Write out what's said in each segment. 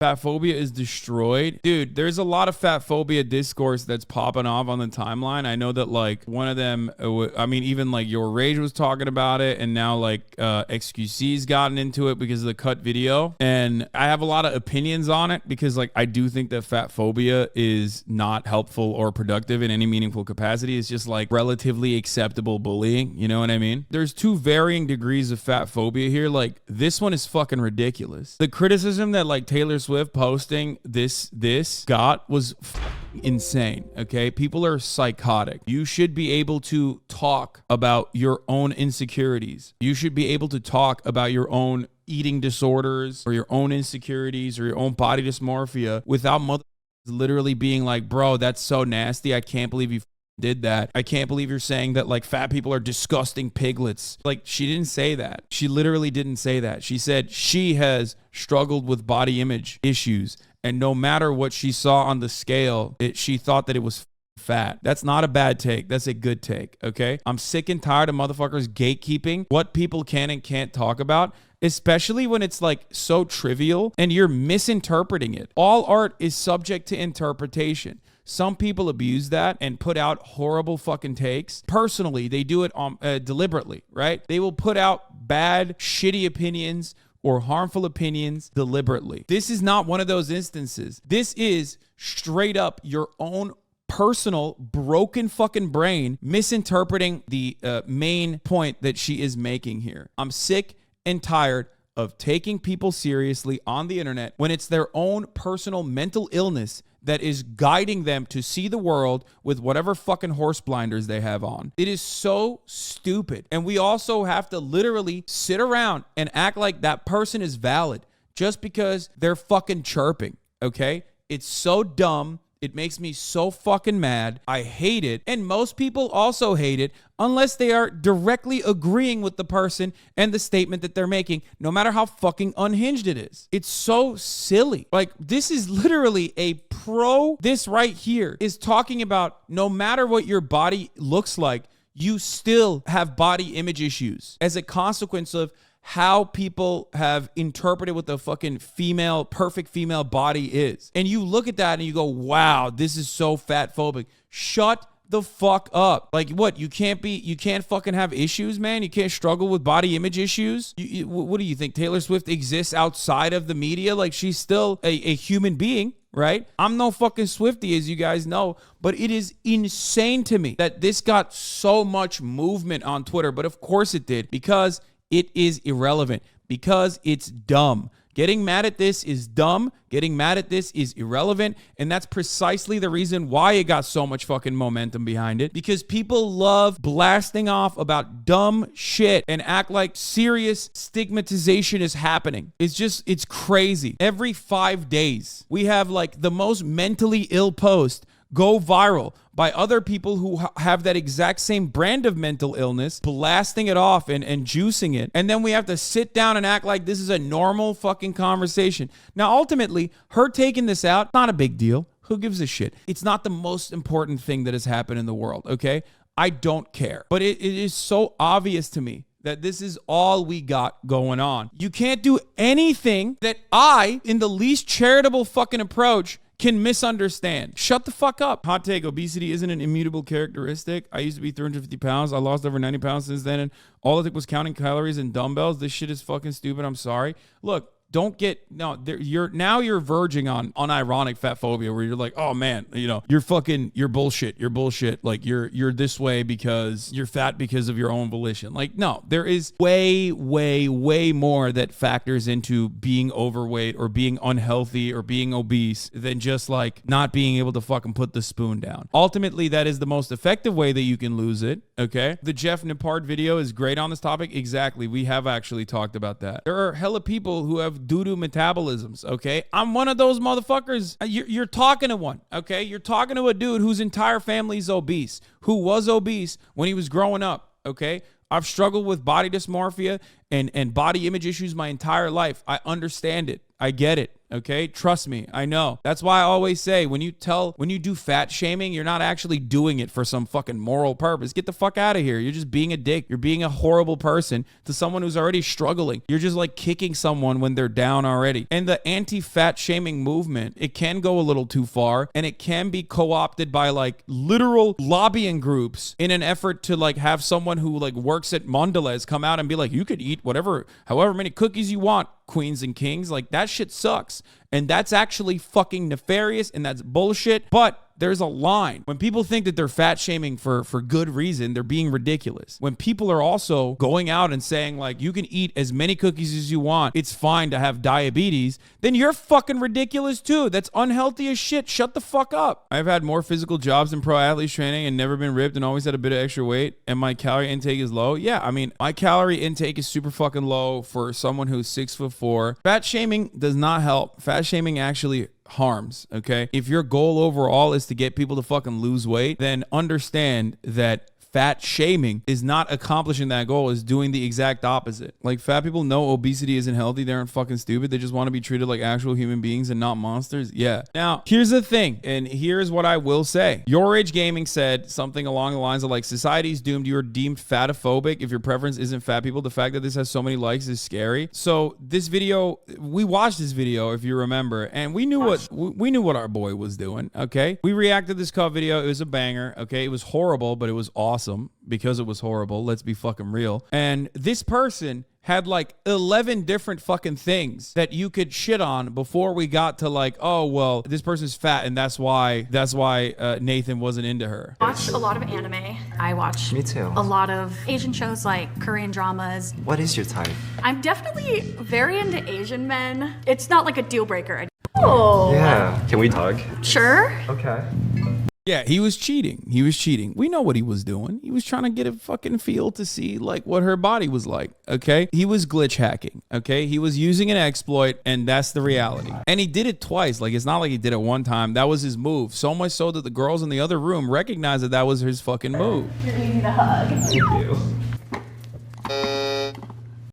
Fatphobia is destroyed. Dude, there's a lot of fatphobia discourse that's popping off on the timeline. I know that like one of them, I mean, even like Your Rage was talking about it, and now like XQC's gotten into it because of the cut video. And I have a lot of opinions on it because like I do think that fatphobia is not helpful or productive in any meaningful capacity. It's just like relatively acceptable bullying. You know what I mean? There's two varying degrees of fatphobia here. Like this one is fucking ridiculous. The criticism that like Taylor Swift posting this got was insane. Okay, people are psychotic. You should be able to talk about your own insecurities. You should be able to talk about your own eating disorders or your own insecurities or your own body dysmorphia without literally being like, bro, that's so nasty. I can't believe you did that. I can't believe you're saying that like fat people are disgusting piglets. Like she didn't say that. She literally didn't say that. She said she has struggled with body image issues, and no matter what she saw on the scale, she thought that it was fat. That's not a bad take. That's a good take. Okay. I'm sick and tired of motherfuckers gatekeeping what people can and can't talk about, especially when it's like so trivial and you're misinterpreting it. All art is subject to interpretation. Some people abuse that and put out horrible fucking takes. Personally, they do it deliberately, right? They will put out bad, shitty opinions or harmful opinions deliberately. This is not one of those instances. This is straight up your own personal broken fucking brain misinterpreting the main point that she is making here. I'm sick and tired of taking people seriously on the internet when it's their own personal mental illness that is guiding them to see the world with whatever fucking horse blinders they have on. It is so stupid. And we also have to literally sit around and act like that person is valid just because they're fucking chirping, okay? It's so dumb. It makes me so fucking mad. I hate it. And most people also hate it unless they are directly agreeing with the person and the statement that they're making, no matter how fucking unhinged it is. It's so silly. Like, this is literally a pro. This right here is talking about no matter what your body looks like, you still have body image issues as a consequence of how people have interpreted what the fucking perfect female body is. And you look at that and you go, wow, this is so fat phobic. Shut the fuck up. Like what? You can't fucking have issues, man? You can't struggle with body image issues? What do you think? Taylor Swift exists outside of the media? Like she's still a human being, right? I'm no fucking Swiftie, as you guys know, but it is insane to me that this got so much movement on Twitter. But of course it did, because it is irrelevant, because it's dumb. Getting mad at this is dumb. Getting mad at this is irrelevant. And that's precisely the reason why it got so much fucking momentum behind it. Because people love blasting off about dumb shit and act like serious stigmatization is happening. It's crazy. Every 5 days, we have like the most mentally ill post go viral by other people who have that exact same brand of mental illness, blasting it off and juicing it. And then we have to sit down and act like this is a normal fucking conversation. Now, ultimately, her taking this out, not a big deal. Who gives a shit? It's not the most important thing that has happened in the world, okay? I don't care. But it is so obvious to me that this is all we got going on. You can't do anything that I, in the least charitable fucking approach, can misunderstand. Shut the fuck up. Hot take: obesity isn't an immutable characteristic. I used to be 350 pounds. I lost over 90 pounds since then, and all I did was counting calories and dumbbells. This shit is fucking stupid. I'm sorry. Look, you're verging on unironic fat phobia, where you're like, oh man, you're bullshit. Like you're this way because you're fat because of your own volition. Like, no, there is way more that factors into being overweight or being unhealthy or being obese than just like not being able to fucking put the spoon down. Ultimately, that is the most effective way that you can lose it. Okay. The Jeff Nippard video is great on this topic. Exactly. We have actually talked about that. There are hella people who have doo-doo metabolisms, okay? I'm one of those motherfuckers. You're talking to one, okay? You're talking to a dude whose entire family's obese, who was obese when he was growing up, okay? I've struggled with body dysmorphia and body image issues my entire life. I understand it. I get it, Okay, trust me, I know. That's why I always say when you do fat shaming, you're not actually doing it for some fucking moral purpose. Get the fuck out of here. You're just being a dick. You're being a horrible person to someone who's already struggling. You're just like kicking someone when they're down already. And the anti-fat shaming movement, it can go a little too far, and it can be co-opted by like literal lobbying groups in an effort to like have someone who like works at Mondelez come out and be like, you could eat however many cookies you want, queens and kings. Like, that shit sucks. And that's actually fucking nefarious, and that's bullshit. But there's a line. When people think that they're fat shaming for good reason, they're being ridiculous. When people are also going out and saying like, you can eat as many cookies as you want, it's fine to have diabetes, then you're fucking ridiculous too. That's unhealthy as shit. Shut the fuck up. I've had more physical jobs in pro athletes training and never been ripped and always had a bit of extra weight, and my calorie intake is low. Yeah, I mean, my calorie intake is super fucking low for someone who's 6'4". Fat shaming does not help. Fat shaming actually harms, okay? If your goal overall is to get people to fucking lose weight, then understand that fat shaming is not accomplishing that goal, is doing the exact opposite. Like, fat people know obesity isn't healthy. They aren't fucking stupid. They just want to be treated like actual human beings and not monsters. Yeah. Now, here's the thing, and here's what I will say. Your Age Gaming said something along the lines of like, society's doomed. You are deemed fatophobic if your preference isn't fat people. The fact that this has so many likes is scary. So this video, we watched this video, if you remember, and we knew what our boy was doing, okay? We reacted to this cut video. It was a banger, okay? It was horrible, but it was awesome because it was horrible. Let's be fucking real. And this person had like 11 different fucking things that you could shit on before we got to like, oh, well, this person's fat and that's why Nathan wasn't into her. I watch a lot of anime. I watch Me too. a lot of Asian shows like Korean dramas. What is your type? I'm definitely very into Asian men. It's not like a deal breaker. Oh. Yeah. Can we hug? Sure. Okay. Yeah, he was cheating. He was cheating. We know what he was doing. He was trying to get a fucking feel to see like what her body was like, okay? He was glitch hacking, okay? He was using an exploit, and that's the reality. And he did it twice. Like, it's not like he did it one time. That was his move. So much so that the girls in the other room recognized that that was his fucking move. You're needing a hug. Thank you.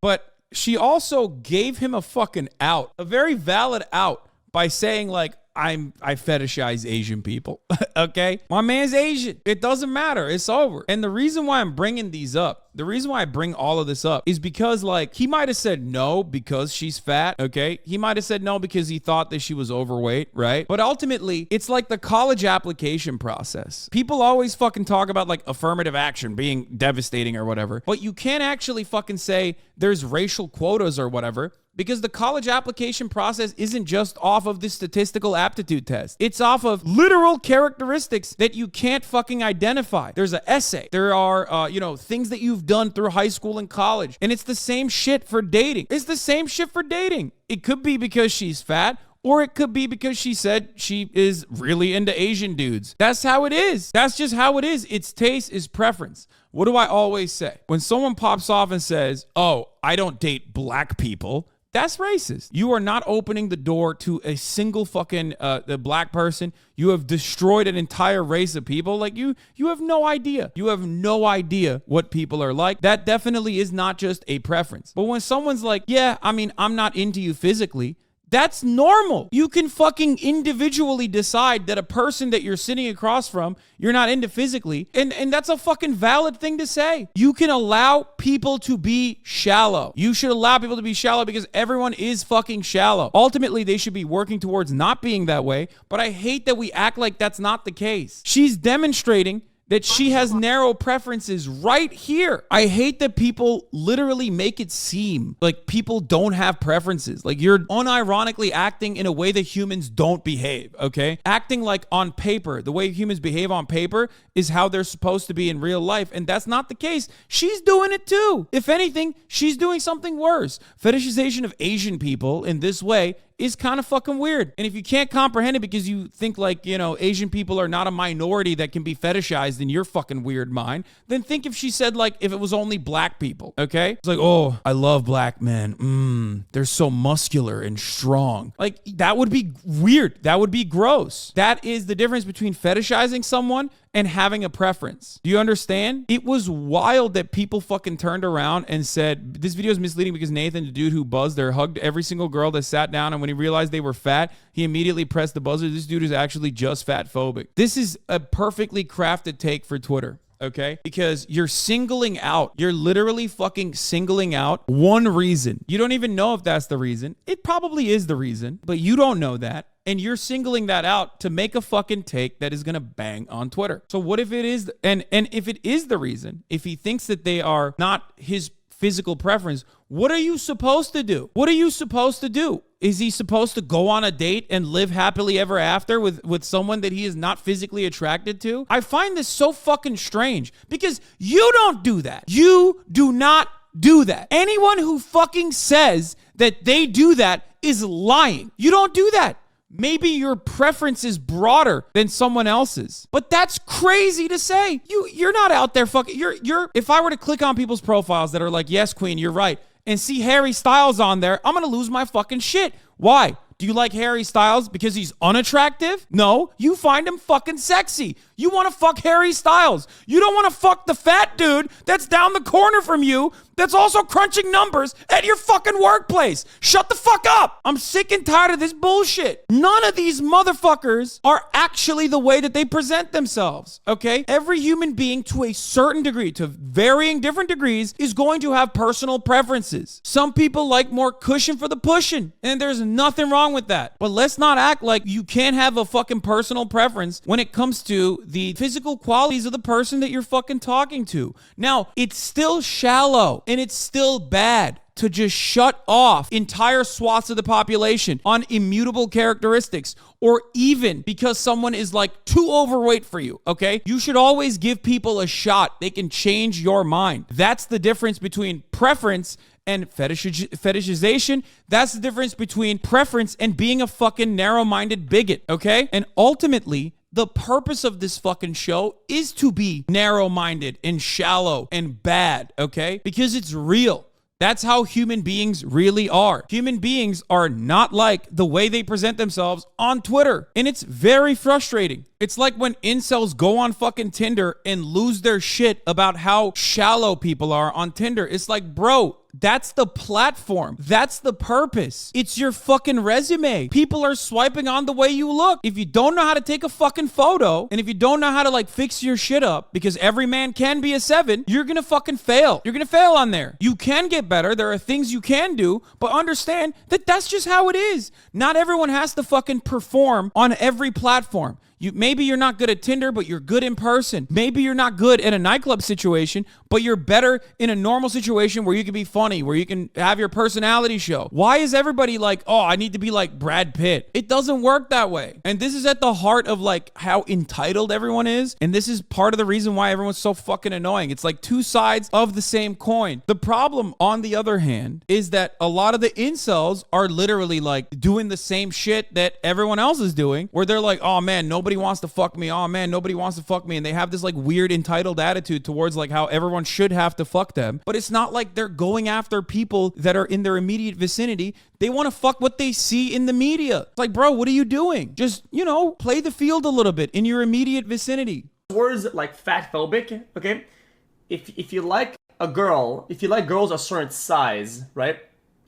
But she also gave him a fucking out, a very valid out, by saying like, I fetishize Asian people, okay? My man's Asian. It doesn't matter. It's over. And the reason why I'm bringing these up, the reason why I bring all of this up is because like he might have said no because she's fat, okay? He might have said no because he thought that she was overweight, right? But ultimately, it's like the college application process. People always fucking talk about like affirmative action being devastating or whatever, but you can't actually fucking say there's racial quotas or whatever, because the college application process isn't just off of the statistical aptitude test. It's off of literal characteristics that you can't fucking identify. There's an essay. There are, things that you've done through high school and college. And it's the same shit for dating. It's the same shit for dating. It could be because she's fat, or it could be because she said she is really into Asian dudes. That's how it is. That's just how it is. It's taste is preference. What do I always say? When someone pops off and says, oh, I don't date black people, that's racist. You are not opening the door to a single fucking the black person. You have destroyed an entire race of people. Like you have no idea. You have no idea what people are like. That definitely is not just a preference. But when someone's like, yeah, I mean, I'm not into you physically, that's normal. You can fucking individually decide that a person that you're sitting across from, you're not into physically. And that's a fucking valid thing to say. You can allow people to be shallow. You should allow people to be shallow because everyone is fucking shallow. Ultimately, they should be working towards not being that way. But I hate that we act like that's not the case. She's demonstrating that she has narrow preferences right here. I hate that people literally make it seem like people don't have preferences. Like you're unironically acting in a way that humans don't behave, okay? Acting like on paper, the way humans behave on paper is how they're supposed to be in real life, and that's not the case. She's doing it too. If anything, she's doing something worse. Fetishization of Asian people in this way is kind of fucking weird. And if you can't comprehend it because you think like, Asian people are not a minority that can be fetishized in your fucking weird mind, then think if she said like, if it was only black people, okay? It's like, oh, I love black men. They're so muscular and strong. Like that would be weird. That would be gross. That is the difference between fetishizing someone and having a preference. Do you understand? It was wild that people fucking turned around and said, this video is misleading because Nathan, the dude who buzzed there, hugged every single girl that sat down, and when he realized they were fat, he immediately pressed the buzzer. This dude is actually just fat phobic. This is a perfectly crafted take for Twitter. Okay? Because you're literally fucking singling out one reason. You don't even know if that's the reason. It probably is the reason, but you don't know that. And you're singling that out to make a fucking take that is going to bang on Twitter. So what if it is, and if it is the reason, if he thinks that they are not his physical preference, what are you supposed to do? What are you supposed to do? Is he supposed to go on a date and live happily ever after with someone that he is not physically attracted to? I find this so fucking strange because you don't do that. You do not do that. Anyone who fucking says that they do that is lying. You don't do that. Maybe your preference is broader than someone else's, but that's crazy to say. You're not out there fucking, if I were to click on people's profiles that are like, yes, queen, you're right, and see Harry Styles on there, I'm going to lose my fucking shit. Why? Do you like Harry Styles because he's unattractive? No, you find him fucking sexy. You want to fuck Harry Styles. You don't want to fuck the fat dude that's down the corner from you that's also crunching numbers at your fucking workplace. Shut the fuck up. I'm sick and tired of this bullshit. None of these motherfuckers are actually the way that they present themselves, okay? Every human being to a certain degree, to varying different degrees, is going to have personal preferences. Some people like more cushion for the pushing, and there's nothing wrong with that. But let's not act like you can't have a fucking personal preference when it comes to the physical qualities of the person that you're fucking talking to. Now, it's still shallow and it's still bad to just shut off entire swaths of the population on immutable characteristics, or even because someone is like too overweight for you, okay? You should always give people a shot. They can change your mind. That's the difference between preference and fetishization. That's the difference between preference and being a fucking narrow-minded bigot, okay? And ultimately, the purpose of this fucking show is to be narrow-minded and shallow and bad, okay? Because it's real. That's how human beings really are. Human beings are not like the way they present themselves on Twitter. And it's very frustrating. It's like when incels go on fucking Tinder and lose their shit about how shallow people are on Tinder. It's like, bro, that's the platform. That's the purpose. It's your fucking resume. People are swiping on the way you look. If you don't know how to take a fucking photo, and if you don't know how to like fix your shit up, because every man can be a 7, you're gonna fucking fail. You're gonna fail on there. You can get better. There are things you can do, but understand that that's just how it is. Not everyone has to fucking perform on every platform. Maybe you're not good at Tinder, but you're good in person. Maybe you're not good in a nightclub situation, but you're better in a normal situation where you can be funny, where you can have your personality show. Why is everybody like, oh, I need to be like Brad Pitt? It doesn't work that way. And this is at the heart of like how entitled everyone is. And this is part of the reason why everyone's so fucking annoying. It's like two sides of the same coin. The problem, on the other hand, is that a lot of the incels are literally like doing the same shit that everyone else is doing, where they're like, oh man, nobody wants to fuck me. Oh man, nobody wants to fuck me. And they have this like weird entitled attitude towards like how everyone should have to fuck them. But it's not like they're going after people that are in their immediate vicinity. They want to fuck what they see in the media. It's like, bro, what are you doing? Just, play the field a little bit in your immediate vicinity. Words like fat phobic, okay? If you like a girl, if you like girls a certain size, right?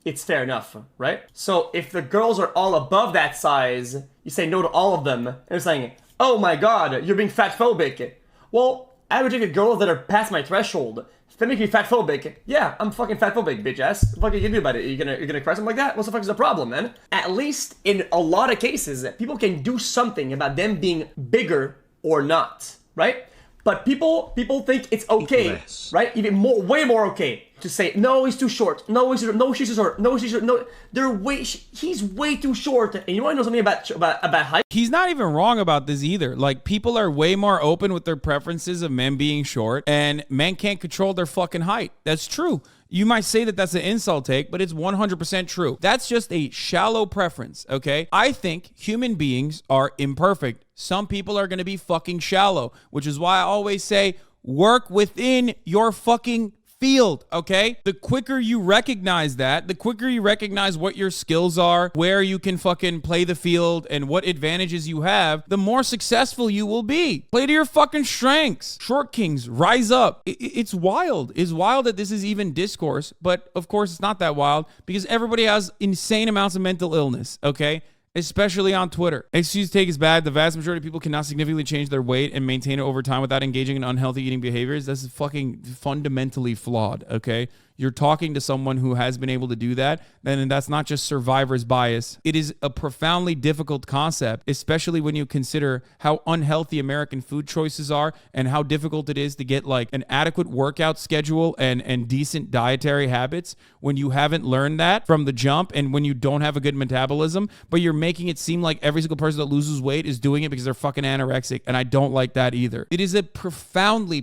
It's fair enough, right? So if the girls are all above that size, you say no to all of them, and they're saying, oh my god, you're being fat phobic. Well, I rejected girls that are past my threshold. If they make me fat phobic, yeah, I'm fucking fat phobic, bitch ass. What are you gonna do about it? You're gonna cry something like that? What the fuck is the problem, man? At least in a lot of cases, people can do something about them being bigger or not, right? But people think it's okay, right? Even more, way more okay to say, no, he's too short. No, he's too short. No, she's too short. No, she's too short. No, he's way too short. And you want to know something about height? He's not even wrong about this either. Like, people are way more open with their preferences of men being short, and men can't control their fucking height. That's true. You might say that that's an insult take, but it's 100% true. That's just a shallow preference, okay? I think human beings are imperfect. Some people are going to be fucking shallow, which is why I always say work within your fucking field, okay? The quicker you recognize that, the quicker you recognize what your skills are, where you can fucking play the field, and what advantages you have, the more successful you will be. Play to your fucking strengths. Short kings, rise up. It's wild. It's wild that this is even discourse, but of course it's not that wild because everybody has insane amounts of mental illness, okay? Especially on Twitter. Excuse take is bad. The vast majority of people cannot significantly change their weight and maintain it over time without engaging in unhealthy eating behaviors. This is fucking fundamentally flawed, okay? You're talking to someone who has been able to do that, and that's not just survivor's bias. It is a profoundly difficult concept, especially when you consider how unhealthy American food choices are and how difficult it is to get like an adequate workout schedule and decent dietary habits when you haven't learned that from the jump and when you don't have a good metabolism, but you're making it seem like every single person that loses weight is doing it because they're fucking anorexic, and I don't like that either. It is a profoundly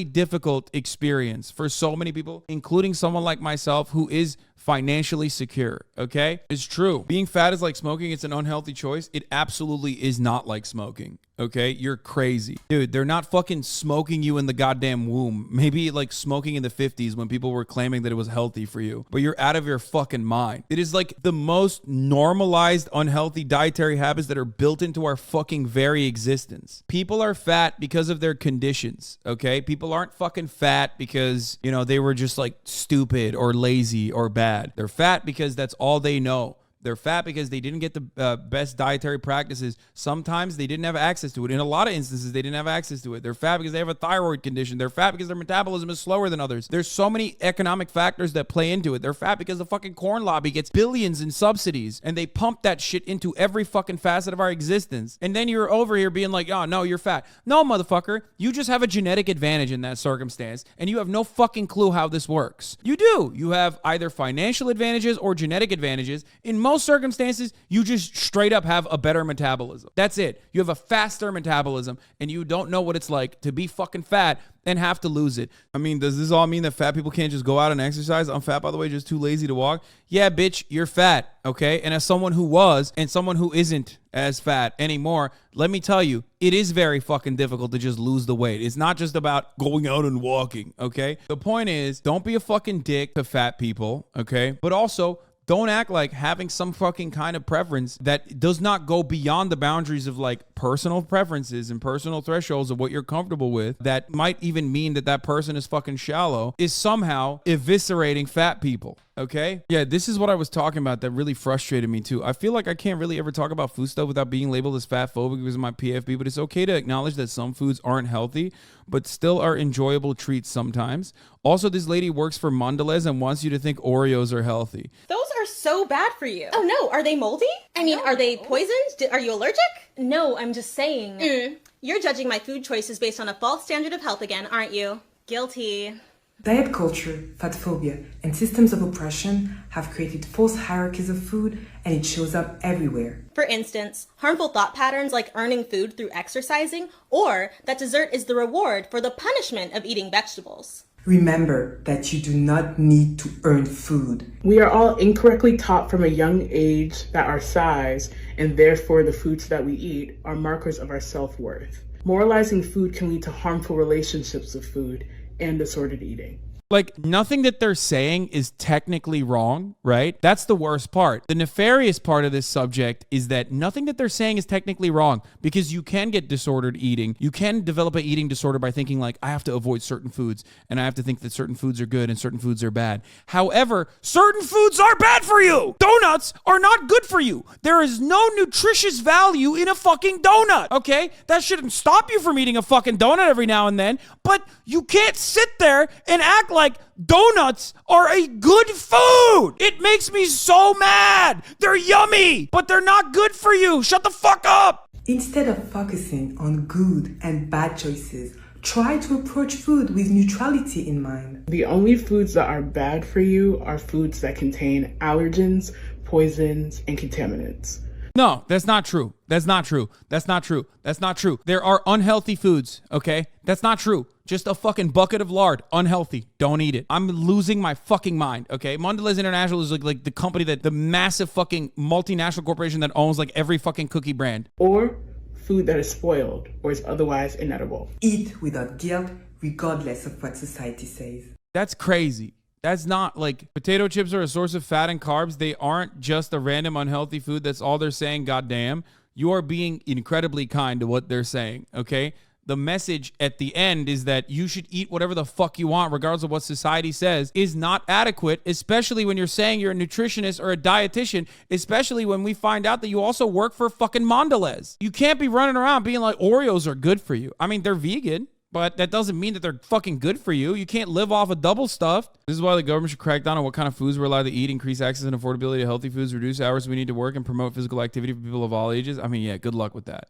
difficult experience for so many people, including someone like myself who is financially secure, okay? It's true. Being fat is like smoking. It's an unhealthy choice. It absolutely is not like smoking, okay? You're crazy. Dude, they're not fucking smoking you in the goddamn womb. Maybe like smoking in the 50s when people were claiming that it was healthy for you, but you're out of your fucking mind. It is like the most normalized unhealthy dietary habits that are built into our fucking very existence. People are fat because of their conditions, okay? People aren't fucking fat because, you know, they were just like stupid or lazy or bad. They're fat because that's all they know. They're fat because they didn't get the best dietary practices. Sometimes they didn't have access to it. In a lot of instances, they didn't have access to it. They're fat because they have a thyroid condition. They're fat because their metabolism is slower than others. There's so many economic factors that play into it. They're fat because the fucking corn lobby gets billions in subsidies and they pump that shit into every fucking facet of our existence. And then you're over here being like, oh, no, you're fat. No, motherfucker. You just have a genetic advantage in that circumstance and you have no fucking clue how this works. You do. You have either financial advantages or genetic advantages. In most circumstances, you just straight up have a better metabolism. That's it. You have a faster metabolism and you don't know what it's like to be fucking fat and have to lose it. I mean, does this all mean that fat people can't just go out and exercise? I'm fat, by the way, just too lazy to walk. Yeah, bitch, you're fat, okay? And as someone who was and someone who isn't as fat anymore, let me tell you, it is very fucking difficult to just lose the weight. It's not just about going out and walking, okay? The point is, don't be a fucking dick to fat people, okay? But also, don't act like having some fucking kind of preference that does not go beyond the boundaries of like personal preferences and personal thresholds of what you're comfortable with that might even mean that that person is fucking shallow is somehow eviscerating fat people. Okay? Yeah, this is what I was talking about that really frustrated me too. I feel like I can't really ever talk about food stuff without being labeled as fat phobic because of my PFB, but it's okay to acknowledge that some foods aren't healthy, but still are enjoyable treats sometimes. Also, this lady works for Mondelez and wants you to think Oreos are healthy. Those are so bad for you. Oh no, are they moldy? I mean, are they poisoned? Are you allergic? No, I'm just saying. You're judging my food choices based on a false standard of health again, aren't you? Guilty. Diet culture, fatphobia, and systems of oppression have created false hierarchies of food, and it shows up everywhere. For instance, harmful thought patterns like earning food through exercising, or that dessert is the reward for the punishment of eating vegetables. Remember that you do not need to earn food. We are all incorrectly taught from a young age that our size, and therefore the foods that we eat, are markers of our self-worth. Moralizing food can lead to harmful relationships with food and disordered eating. Like, nothing that they're saying is technically wrong, right? That's the worst part. The nefarious part of this subject is that nothing that they're saying is technically wrong because you can get disordered eating. You can develop an eating disorder by thinking like, I have to avoid certain foods and I have to think that certain foods are good and certain foods are bad. However, certain foods are bad for you. Donuts are not good for you. There is no nutritious value in a fucking donut, okay? That shouldn't stop you from eating a fucking donut every now and then, but you can't sit there and act like donuts are a good food. It makes me so mad. They're yummy, but they're not good for you. Shut the fuck up. Instead of focusing on good and bad choices, try to approach food with neutrality in mind. The only foods that are bad for you are foods that contain allergens, poisons, and contaminants. No, that's not true. That's not true. That's not true. That's not true. There are unhealthy foods, okay? That's not true. Just a fucking bucket of lard. Unhealthy. Don't eat it. I'm losing my fucking mind, okay? Mondelez International is like the company that, the massive fucking multinational corporation that owns like every fucking cookie brand. Or food that is spoiled or is otherwise inedible. Eat without guilt, regardless of what society says. That's crazy. That's not like potato chips are a source of fat and carbs. They aren't just a random unhealthy food. That's all they're saying. Goddamn. You are being incredibly kind to what they're saying. Okay. The message at the end is that you should eat whatever the fuck you want, regardless of what society says, is not adequate, especially when you're saying you're a nutritionist or a dietitian, especially when we find out that you also work for fucking Mondelez. You can't be running around being like Oreos are good for you. I mean, they're vegan, but that doesn't mean that they're fucking good for you. You can't live off of double stuffed. This is why the government should crack down on what kind of foods we're allowed to eat, increase access and affordability to healthy foods, reduce hours we need to work, and promote physical activity for people of all ages. I mean, yeah, good luck with that.